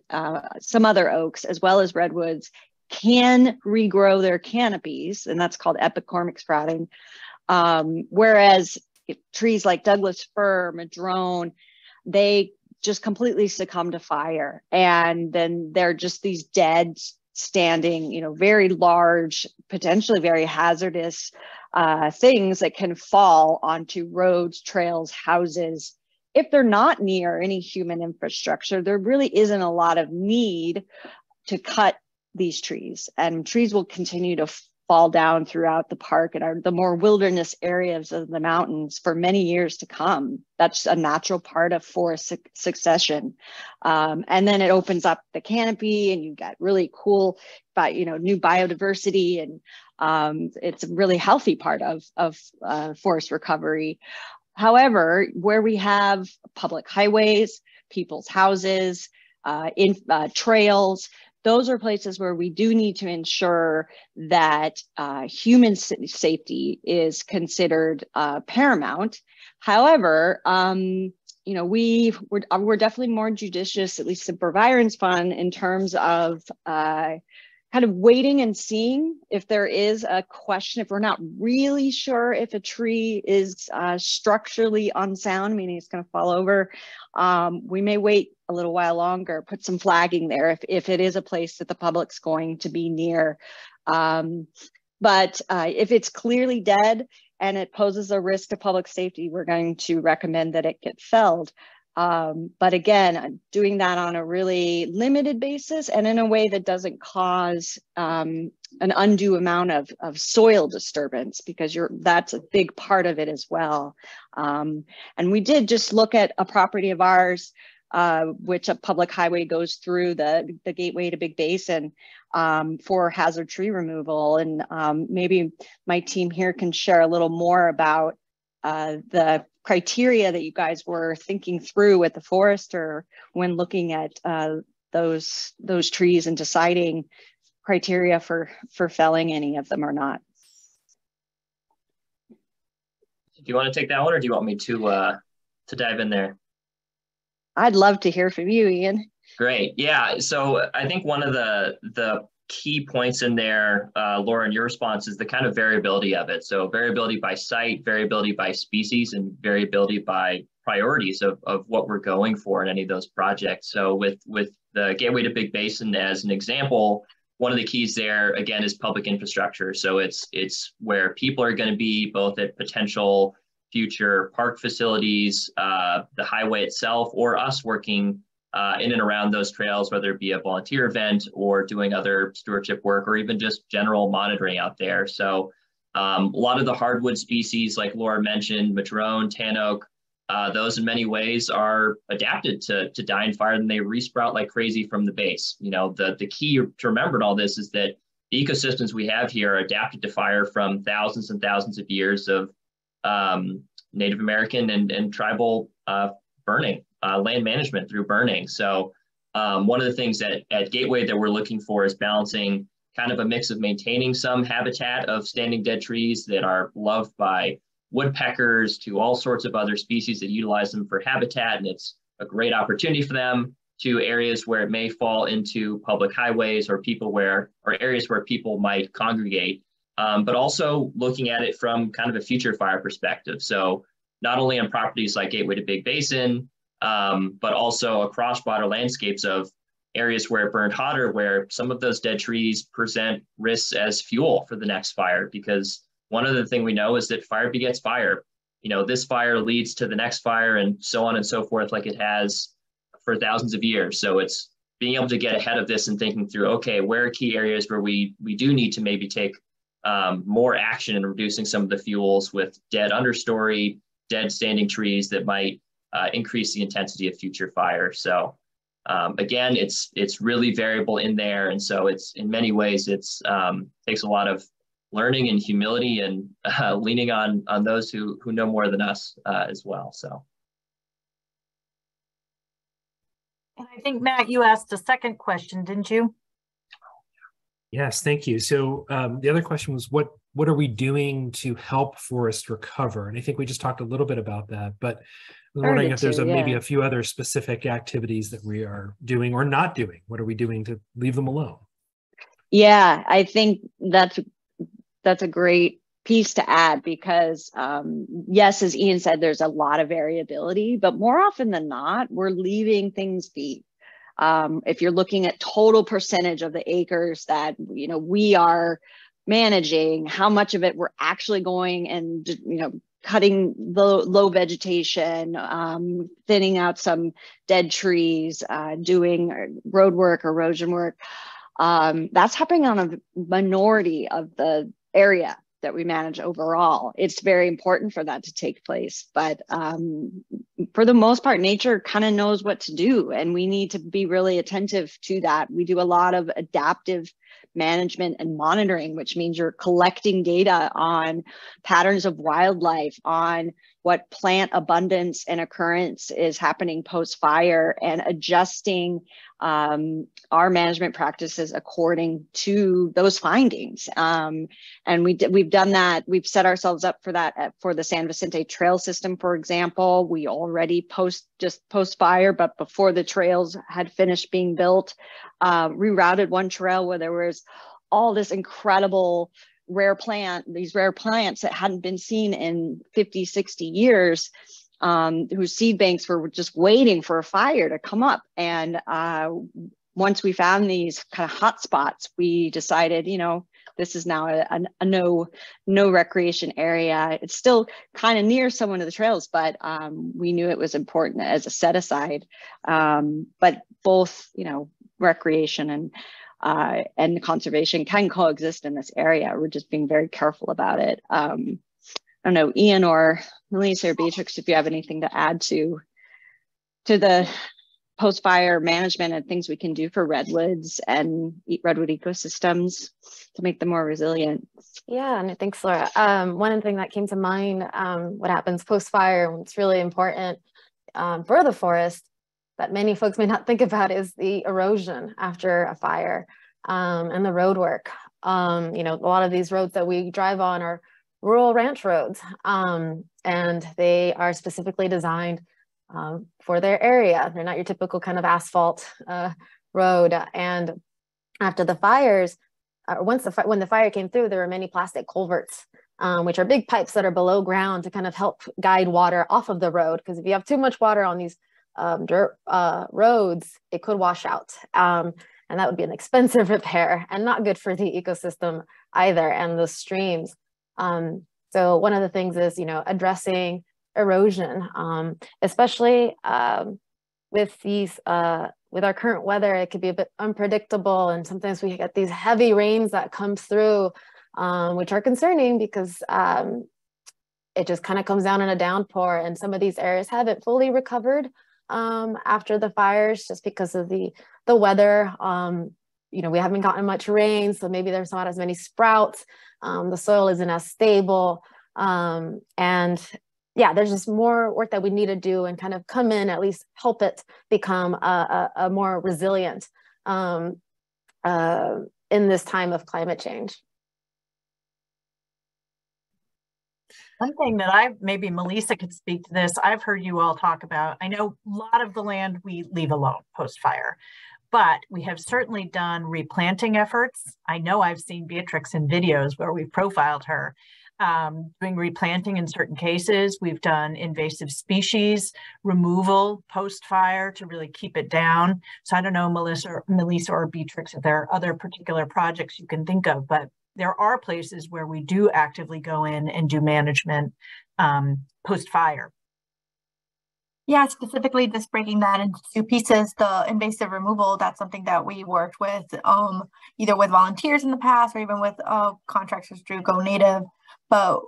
some other oaks, as well as redwoods, can regrow their canopies, and that's called epicormic sprouting. Whereas trees like Douglas fir, madrone, they just completely succumb to fire. And then they're just these dead, standing, you know, very large, potentially very hazardous things that can fall onto roads, trails, houses. If they're not near any human infrastructure, there really isn't a lot of need to cut these trees, and trees will continue to fall down throughout the park and the more wilderness areas of the mountains for many years to come. That's a natural part of forest succession. And then it opens up the canopy and you get really cool, new biodiversity, and it's a really healthy part of forest recovery. However, where we have public highways, people's houses, trails, those are places where we do need to ensure that human safety is considered paramount. However, we're definitely more judicious, at least Semper Virens Fund, in terms of kind of waiting and seeing if there is a question, if we're not really sure if a tree is structurally unsound, meaning it's going to fall over. We may wait a little while longer, put some flagging there if it is a place that the public's going to be near. But if it's clearly dead and it poses a risk to public safety, we're going to recommend that it get felled. But again, doing that on a really limited basis and in a way that doesn't cause an undue amount of soil disturbance, because that's a big part of it as well. And we did just look at a property of ours which a public highway goes through the gateway to Big Basin for hazard tree removal. And maybe my team here can share a little more about the criteria that you guys were thinking through with the forester when looking at those trees and deciding criteria for felling any of them or not. Do you want to take that one, or do you want me to dive in there? I'd love to hear from you, Ian. Great. Yeah. So I think one of the key points in there, Laura, in your response, is the kind of variability of it. So variability by site, variability by species, and variability by priorities of what we're going for in any of those projects. So with the Gateway to Big Basin as an example, one of the keys there, again, is public infrastructure. So it's where people are going to be, both at potential future park facilities, the highway itself, or us working in and around those trails, whether it be a volunteer event or doing other stewardship work, or even just general monitoring out there. So a lot of the hardwood species, like Laura mentioned, madrone, tan oak, those in many ways are adapted to die in fire, and they resprout like crazy from the base. You know, the key to remember in all this is that the ecosystems we have here are adapted to fire from thousands and thousands of years of Native American and tribal burning, land management through burning. So one of the things at Gateway that we're looking for is balancing kind of a mix of maintaining some habitat of standing dead trees that are loved by woodpeckers to all sorts of other species that utilize them for habitat, and it's a great opportunity for them, to areas where it may fall into public highways or areas where people might congregate. But also looking at it from kind of a future fire perspective. So not only on properties like Gateway to Big Basin, but also across broader landscapes of areas where it burned hotter, where some of those dead trees present risks as fuel for the next fire. Because one other thing we know is that fire begets fire. You know, this fire leads to the next fire, and so on and so forth, like it has for thousands of years. So it's being able to get ahead of this and thinking through, okay, where are key areas where we do need to maybe take more action in reducing some of the fuels with dead understory, dead standing trees that might increase the intensity of future fire. So again, it's really variable in there. And so it's, in many ways, it's takes a lot of learning and humility and leaning on those who know more than us as well. So. And I think, Matt, you asked a second question, didn't you? Yes, thank you. So the other question was, what are we doing to help forests recover? And I think we just talked a little bit about that, but I was wondering if there's maybe a few other specific activities that we are doing or not doing. What are we doing to leave them alone? Yeah, I think that's a great piece to add, because yes, as Ian said, there's a lot of variability, but more often than not, we're leaving things be. If you're looking at total percentage of the acres that we are managing, how much of it we're actually going and cutting low vegetation, thinning out some dead trees, doing road work, erosion work, that's happening on a minority of the area that we manage overall. It's very important for that to take place, but for the most part, nature kind of knows what to do, and we need to be really attentive to that. We do a lot of adaptive management and monitoring, which means you're collecting data on patterns of wildlife, on what plant abundance and occurrence is happening post-fire, and adjusting our management practices according to those findings. And we've done that. We've set ourselves up for that for the San Vicente Trail System, for example. We already post-fire, but before the trails had finished being built, rerouted one trail where there was all this incredible these rare plants that hadn't been seen in 50, 60 years, whose seed banks were just waiting for a fire to come up. And once we found these kind of hot spots, we decided, this is now a no recreation area. It's still kind of near some of the trails, but we knew it was important as a set aside. But both, recreation and conservation can coexist in this area. We're just being very careful about it. I don't know, Ian or Melissa or Beatrix, if you have anything to add to the post-fire management and things we can do for redwoods and redwood ecosystems to make them more resilient. Yeah, and thanks, Laura. One thing that came to mind, what happens post-fire, it's really important for the forest that many folks may not think about is the erosion after a fire and the road work. You know, a lot of these roads that we drive on are rural ranch roads, and they are specifically designed for their area. They're not your typical kind of asphalt road. And after the fires, when the fire came through, there were many plastic culverts, which are big pipes that are below ground to kind of help guide water off of the road. Because if you have too much water on these dirt roads, it could wash out. And that would be an expensive repair and not good for the ecosystem either, and the streams. So one of the things is, you know, addressing erosion, especially with these, with our current weather, it could be a bit unpredictable. And sometimes we get these heavy rains that come through, which are concerning because it just kind of comes down in a downpour. And some of these areas haven't fully recovered after the fires just because of the weather. You know, we haven't gotten much rain, so maybe there's not as many sprouts. The soil isn't as stable. And yeah, there's just more work that we need to do and kind of come in, at least help it become a more resilient in this time of climate change. One thing that maybe Melissa could speak to this, I've heard you all talk about, I know a lot of the land we leave alone post-fire, but we have certainly done replanting efforts. I know I've seen Beatrix in videos where we profiled her doing replanting in certain cases. We've done invasive species removal post-fire to really keep it down. So I don't know, Melissa or Beatrix, if there are other particular projects you can think of, but there are places where we do actively go in and do management post-fire. Yeah, specifically just breaking that into two pieces, the invasive removal, that's something that we worked with either with volunteers in the past or even with contractors through Go Native. But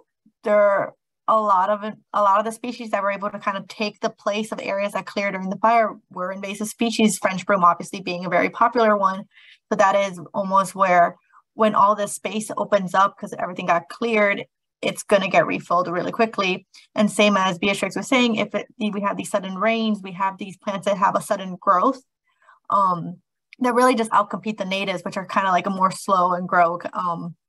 there are a lot of the species that were able to kind of take the place of areas that cleared during the fire were invasive species, French broom obviously being a very popular one. So that is almost where when all this space opens up because everything got cleared, it's going to get refilled really quickly. And same as Beatrix was saying, if we have these sudden rains, we have these plants that have a sudden growth that really just outcompete the natives, which are kind of like a more slow and grow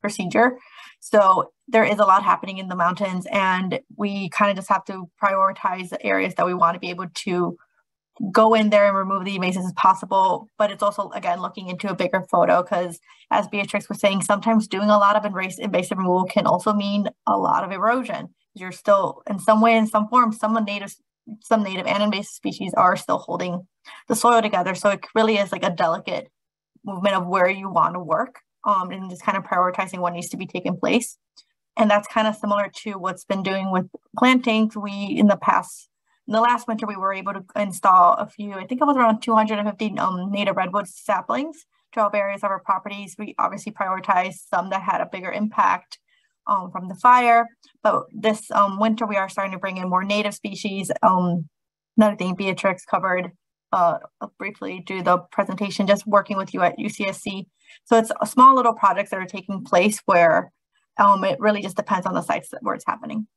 procedure. So there is a lot happening in the mountains, and we kind of just have to prioritize the areas that we want to be able to go in there and remove the invasives as possible. But it's also, again, looking into a bigger photo, because as Beatrix was saying, sometimes doing a lot of invasive removal can also mean a lot of erosion. You're still, in some way, in some form, some native and invasive species are still holding the soil together. So it really is like a delicate movement of where you want to work and just kind of prioritizing what needs to be taken place. And that's kind of similar to what's been doing with plantings. In the last winter, we were able to install a few, I think it was around 250 native redwood saplings to help areas of our properties. We obviously prioritized some that had a bigger impact from the fire. But this winter, we are starting to bring in more native species. Another thing Beatrix covered briefly through the presentation, just working with you at UCSC. So it's small little projects that are taking place where it really just depends on the sites where it's happening.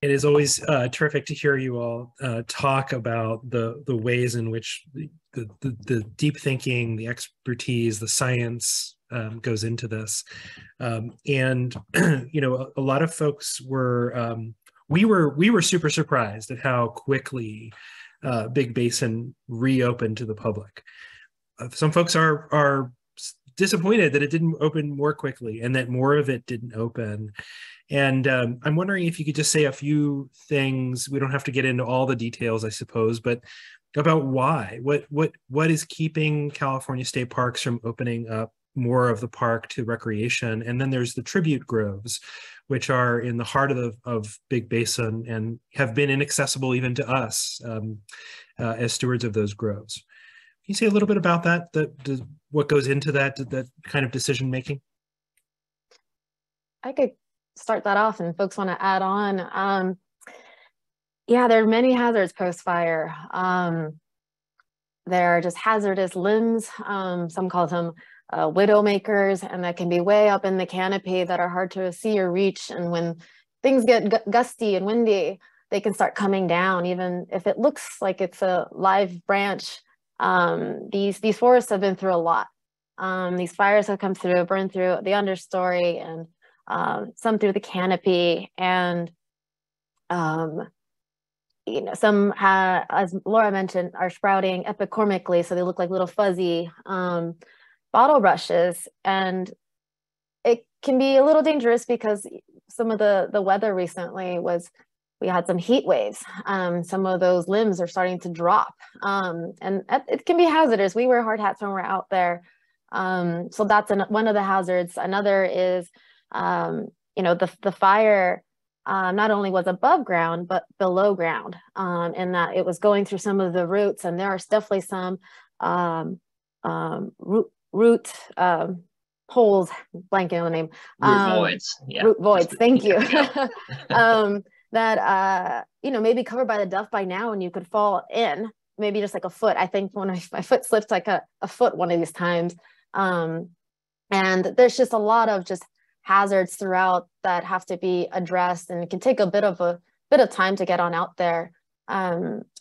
It is always terrific to hear you all talk about the ways in which the deep thinking, the expertise, the science goes into this. And you know, a lot of folks were we were super surprised at how quickly Big Basin reopened to the public. Some folks are disappointed that it didn't open more quickly and that more of it didn't open. And I'm wondering if you could just say a few things. We don't have to get into all the details, I suppose, but about why. What is keeping California state parks from opening up more of the park to recreation? And then there's the tribute groves, which are in the heart of Big Basin and have been inaccessible even to us as stewards of those groves. Can you say a little bit about that? What goes into that kind of decision making? I could start that off, and folks want to add on. Yeah, there are many hazards post-fire. There are just hazardous limbs. Some call them widow makers, and that can be way up in the canopy that are hard to see or reach. And when things get gusty and windy, they can start coming down, even if it looks like it's a live branch. These forests have been through a lot. These fires have come through, burned through the understory, and some through the canopy. And you know, some, as Laura mentioned, are sprouting epicormically, so they look like little fuzzy bottle brushes. And it can be a little dangerous because some of the weather recently was, we had some heat waves. Some of those limbs are starting to drop, and it can be hazardous. We wear hard hats when we're out there. So that's one of the hazards. Another is, you know, the fire not only was above ground, but below ground, in that it was going through some of the roots, and there are definitely some root holes, blanking on the name. Root voids. Yeah. Root voids, thank you. Yeah. That, you know, maybe covered by the duff by now, and you could fall in, maybe just like a foot. I think when my foot slipped like a foot one of these times. And there's just a lot of just hazards throughout that have to be addressed, and it can take a bit of time to get on out there. I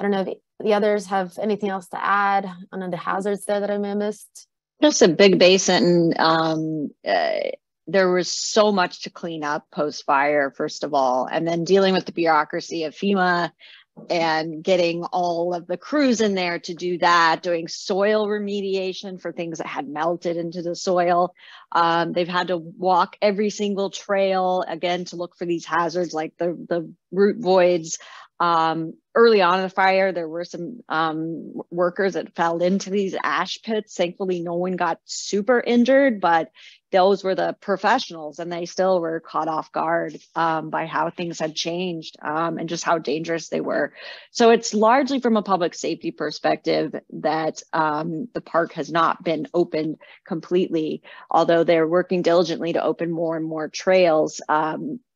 don't know if the others have anything else to add on the hazards there that I may have missed. Just a big basin. There was so much to clean up post-fire, first of all, and then dealing with the bureaucracy of FEMA and getting all of the crews in there to do that, doing soil remediation for things that had melted into the soil. They've had to walk every single trail, again, to look for these hazards like the root voids. Early on in the fire, there were some workers that fell into these ash pits. Thankfully, no one got super injured, but those were the professionals, and they still were caught off guard by how things had changed and just how dangerous they were. So it's largely from a public safety perspective that the park has not been opened completely, although they're working diligently to open more and more trails,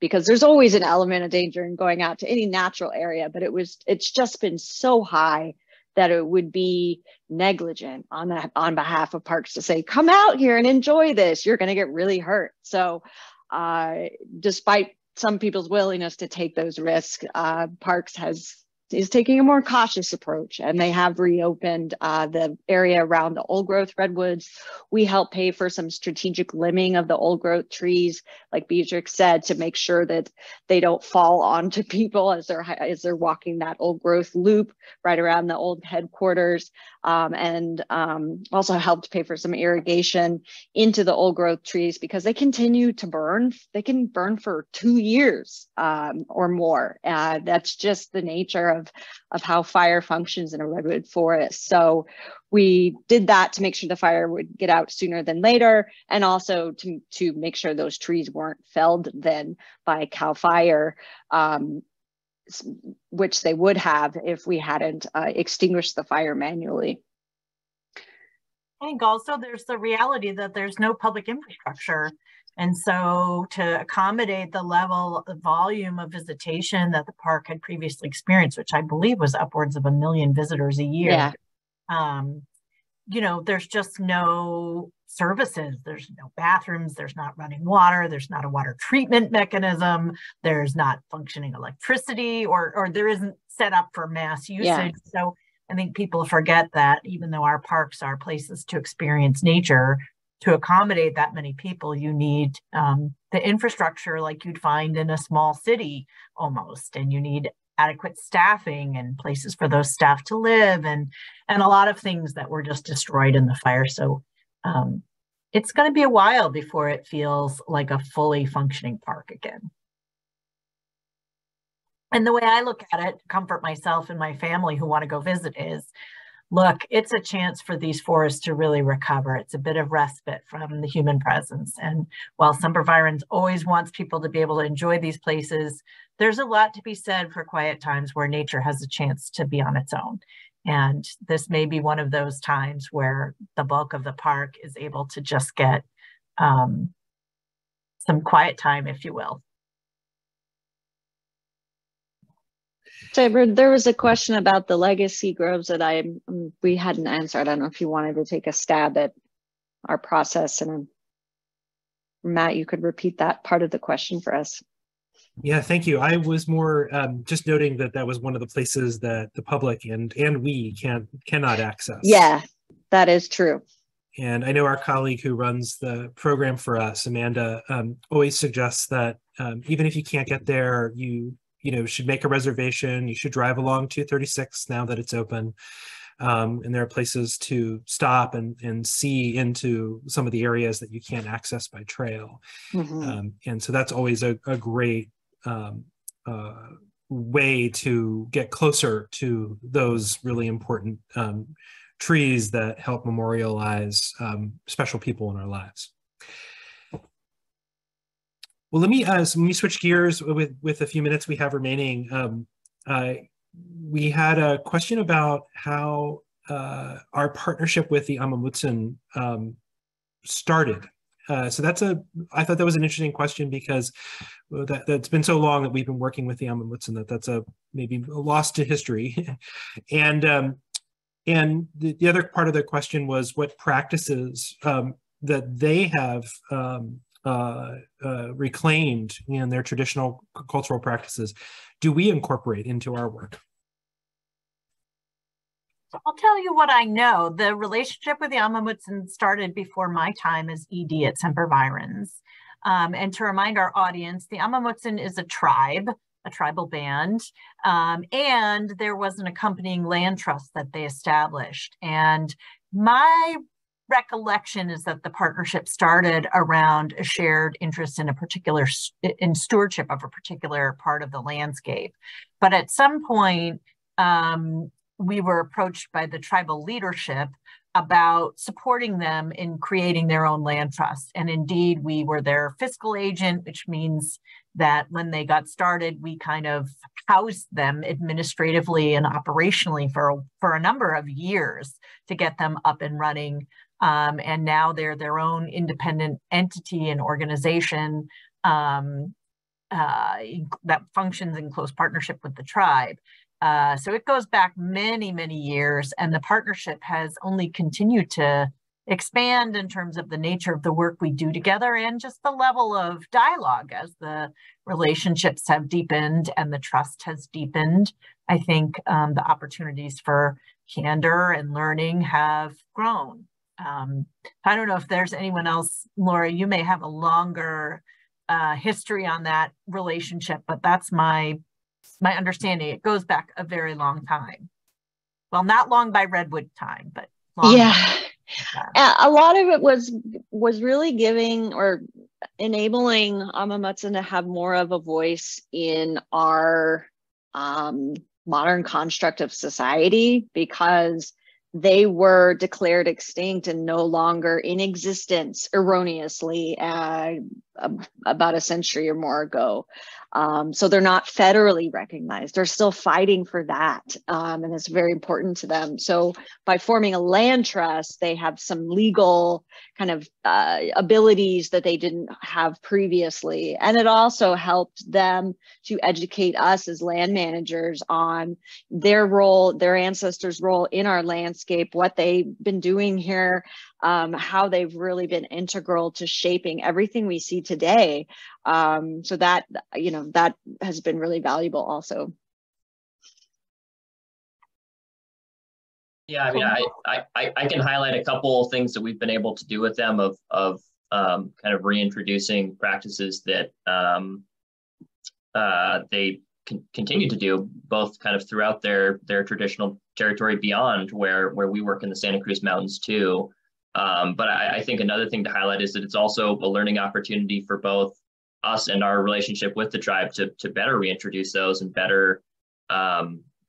because there's always an element of danger in going out to any natural area, but it's just been so high that it would be negligent on behalf of parks to say, come out here and enjoy this, you're going to get really hurt. So despite some people's willingness to take those risks, parks is taking a more cautious approach, and they have reopened the area around the old growth redwoods. We help pay for some strategic limbing of the old growth trees, like Beatrix said, to make sure that they don't fall onto people as they're walking that old growth loop right around the old headquarters, and also helped pay for some irrigation into the old growth trees because they continue to burn. They can burn for 2 years or more. That's just the nature of how fire functions in a redwood forest. So we did that to make sure the fire would get out sooner than later, and also to make sure those trees weren't felled then by Cal Fire, which they would have if we hadn't extinguished the fire manually. I think also there's the reality that there's no public infrastructure. And so to accommodate the level of volume of visitation that the park had previously experienced, which I believe was upwards of 1 million visitors a year, you know, there's just no services. There's no bathrooms, there's not running water, there's not a water treatment mechanism, there's not functioning electricity, or there isn't set up for mass usage. Yeah. So I think people forget that even though our parks are places to experience nature, to accommodate that many people, you need the infrastructure like you'd find in a small city almost, and you need adequate staffing and places for those staff to live, and a lot of things that were just destroyed in the fire. So it's going to be a while before it feels like a fully functioning park again. And the way I look at it, comfort myself and my family who want to go visit, is, look, it's a chance for these forests to really recover. It's a bit of respite from the human presence. And while Semper Virens always wants people to be able to enjoy these places, there's a lot to be said for quiet times where nature has a chance to be on its own. And this may be one of those times where the bulk of the park is able to just get some quiet time, if you will. So there was a question about the legacy groves that we hadn't answered. I don't know if you wanted to take a stab at our process, and Matt, you could repeat that part of the question for us. Yeah, thank you. I was more just noting that that was one of the places that the public and we cannot access. Yeah, that is true. And I know our colleague who runs the program for us, Amanda, always suggests that even if you can't get there, you should make a reservation. You should drive along 236 now that it's open. And there are places to stop and see into some of the areas that you can't access by trail. Mm-hmm. And so that's always a great way to get closer to those really important trees that help memorialize special people in our lives. Well, let me switch gears with a few minutes we have remaining. We had a question about how our partnership with the Amamutsan started. So I thought that was an interesting question, because that's been so long that we've been working with the Amamutsan that's maybe lost to history. And the other part of the question was what practices that they have reclaimed in their traditional cultural practices do we incorporate into our work? I'll tell you what I know. The relationship with the Amamutsan started before my time as ED at Semper Virens. And to remind our audience, the Amamutsan is a tribe, a tribal band, and there was an accompanying land trust that they established. And my recollection is that the partnership started around a shared interest in stewardship of a particular part of the landscape. But at some point, we were approached by the tribal leadership about supporting them in creating their own land trust. And indeed, we were their fiscal agent, which means that when they got started, we kind of housed them administratively and operationally for a number of years to get them up and running. And now they're their own independent entity and organization that functions in close partnership with the tribe. So it goes back many, many years, and the partnership has only continued to expand in terms of the nature of the work we do together and just the level of dialogue as the relationships have deepened and the trust has deepened. I think the opportunities for candor and learning have grown. I don't know if there's anyone else, Laura, you may have a longer history on that relationship, but that's my understanding. It goes back a very long time. Well, not long by Redwood time, but long. Yeah. A lot of it was really giving or enabling Amamutsan to have more of a voice in our modern construct of society, because they were declared extinct and no longer in existence erroneously about a century or more ago. So they're not federally recognized. They're still fighting for that. And it's very important to them. So by forming a land trust, they have some legal kind of abilities that they didn't have previously. And it also helped them to educate us as land managers on their role, their ancestors' role in our landscape, what they've been doing here, how they've really been integral to shaping everything we see today. So that, that has been really valuable also. Yeah, I mean, I can highlight a couple of things that we've been able to do with them of kind of reintroducing practices that they continue to do, both kind of throughout their traditional territory beyond where we work in the Santa Cruz Mountains too. But I think another thing to highlight is that it's also a learning opportunity for both us and our relationship with the tribe to better reintroduce those and better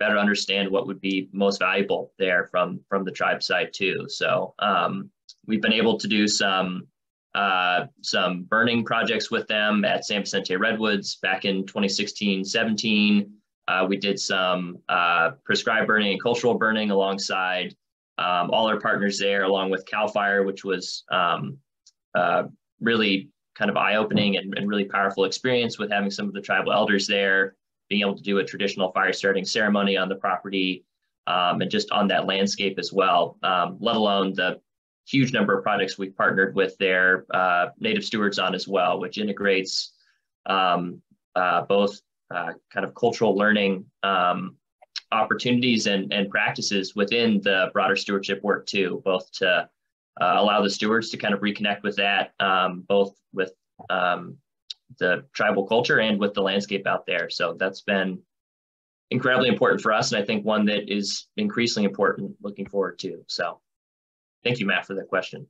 understand what would be most valuable there from the tribe side too. So we've been able to do some burning projects with them at San Vicente Redwoods back in 2016-17. We did some prescribed burning and cultural burning alongside all our partners there, along with CAL FIRE, which was really kind of eye-opening and really powerful experience with having some of the tribal elders there, being able to do a traditional fire starting ceremony on the property, and just on that landscape as well, let alone the huge number of projects we've partnered with their native stewards on as well, which integrates both kind of cultural learning opportunities and practices within the broader stewardship work too, both to allow the stewards to kind of reconnect with that, both with the tribal culture and with the landscape out there. So that's been incredibly important for us, and I think one that is increasingly important looking forward to. So thank you, Matt, for that question.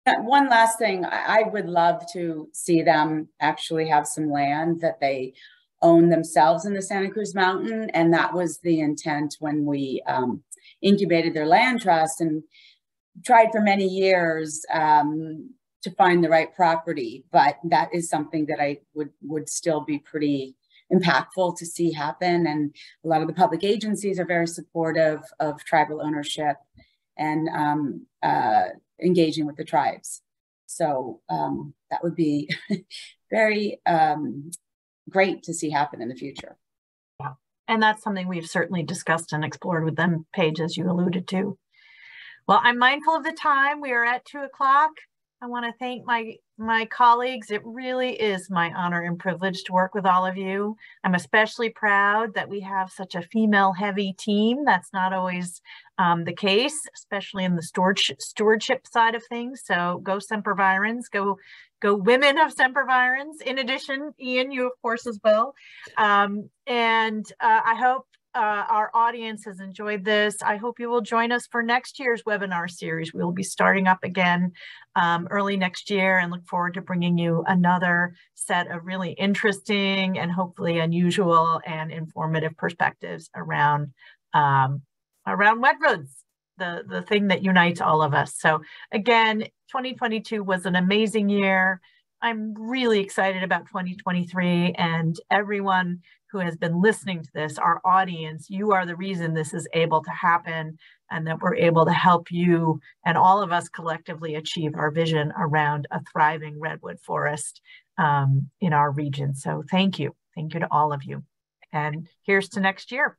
One last thing, I would love to see them actually have some land that they own themselves in the Santa Cruz Mountain. And that was the intent when we incubated their land trust and tried for many years to find the right property. But that is something that I would still be pretty impactful to see happen. And a lot of the public agencies are very supportive of tribal ownership and engaging with the tribes. So that would be very great to see happen in the future. Yeah, and that's something we've certainly discussed and explored with them, Paige, as you alluded to. Well, I'm mindful of the time. We are at 2 o'clock. I want to thank my colleagues. It really is my honor and privilege to work with all of you. I'm especially proud that we have such a female-heavy team. That's not always the case, especially in the stewardship side of things. So go Semper Virens, go women of Semper Virens. In addition, Ian, you of course as well. I hope our audience has enjoyed this. I hope you will join us for next year's webinar series. We will be starting up again early next year, and look forward to bringing you another set of really interesting and hopefully unusual and informative perspectives around Redwoods, the thing that unites all of us. So again, 2022 was an amazing year. I'm really excited about 2023, and everyone who has been listening to this, our audience, you are the reason this is able to happen, and that we're able to help you and all of us collectively achieve our vision around a thriving redwood forest in our region. So thank you. Thank you to all of you. And here's to next year.